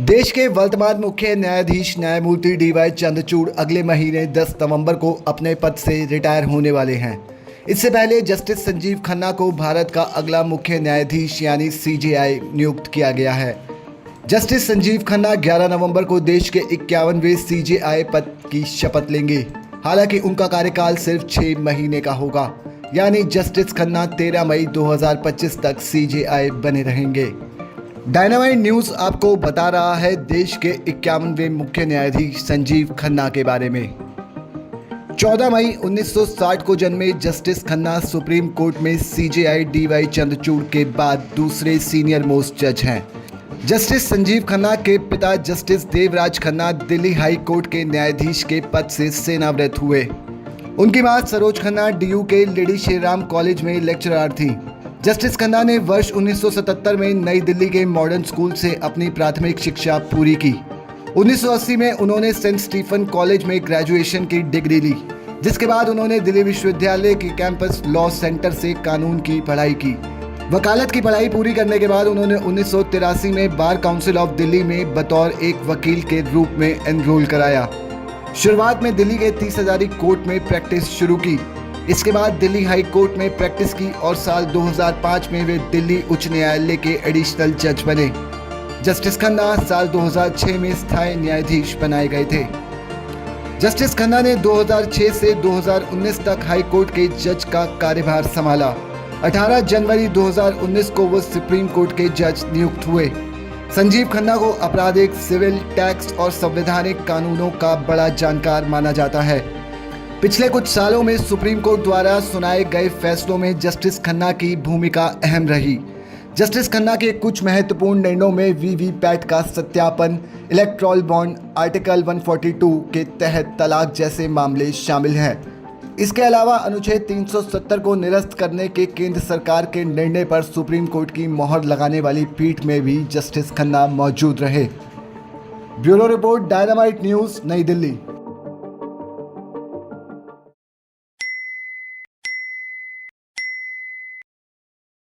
देश के वर्तमान मुख्य न्यायाधीश न्यायमूर्ति डीवाई चंद्रचूड़ अगले महीने 10 नवंबर को अपने पद से रिटायर होने वाले हैं। इससे पहले जस्टिस संजीव खन्ना को भारत का अगला मुख्य न्यायाधीश यानी सीजेआई नियुक्त किया गया है। जस्टिस संजीव खन्ना 11 नवंबर को देश के 51वें सीजेआई पद की शपथ लेंगे। हालांकि उनका कार्यकाल सिर्फ 6 महीने का होगा, यानी जस्टिस खन्ना 13 मई 2025 तक सीजेआई बने रहेंगे। डायनामाइट न्यूज़ आपको बता रहा है देश के 51वें मुख्य न्यायाधीश संजीव खन्ना के बारे में। 14 मई 1960 को जन्मे जस्टिस खन्ना सुप्रीम कोर्ट में सीजेआई डीवाई चंद्रचूड़ के बाद दूसरे सीनियर मोस्ट जज हैं। जस्टिस संजीव खन्ना के पिता justice Devraj Khanna Delhi high court के न्यायाधीश के पद से सेवानिवृत्त हुए। उनकी मां सरोज खन्ना डीयू के लेडी श्रीराम कॉलेज में लेक्चरर थी। जस्टिस खन्ना ने वर्ष 1977 में नई दिल्ली के मॉडर्न स्कूल से अपनी प्राथमिक शिक्षा पूरी की। 1980 में उन्होंने सेंट स्टीफन कॉलेज में ग्रेजुएशन की डिग्री ली, जिसके बाद उन्होंने दिल्ली विश्वविद्यालय के कैंपस लॉ सेंटर से कानून की पढ़ाई की। वकालत की पढ़ाई पूरी करने के बाद उन्होंने 1983 में बार काउंसिल ऑफ दिल्ली में बतौर एक वकील के रूप में एनरोल कराया। शुरुआत में दिल्ली के 30 हजारी कोर्ट में प्रैक्टिस शुरू की। इसके बाद दिल्ली हाई कोर्ट में प्रैक्टिस की और साल 2005 में वे दिल्ली उच्च न्यायालय के एडिशनल जज बने। जस्टिस खन्ना साल 2006 में स्थायी न्यायाधीश बनाए गए थे। जस्टिस खन्ना ने 2006 से 2019 तक हाई कोर्ट के जज का कार्यभार संभाला। 18 जनवरी 2019 को वो सुप्रीम कोर्ट के जज नियुक्त हुए। संजीव खन्ना को आपराधिक, सिविल, टैक्स और संवैधानिक कानूनों का बड़ा जानकार माना जाता है। पिछले कुछ सालों में सुप्रीम कोर्ट द्वारा सुनाए गए फैसलों में जस्टिस खन्ना की भूमिका अहम रही। जस्टिस खन्ना के कुछ महत्वपूर्ण निर्णयों में वीवीपैट का सत्यापन, इलेक्टोरल बॉन्ड, आर्टिकल 142 के तहत तलाक जैसे मामले शामिल हैं। इसके अलावा अनुच्छेद 370 को निरस्त करने के केंद्र सरकार के निर्णय पर सुप्रीम कोर्ट की मोहर लगाने वाली पीठ में भी जस्टिस खन्ना मौजूद रहे। ब्यूरो रिपोर्ट, डायनामाइट न्यूज़, नई दिल्ली।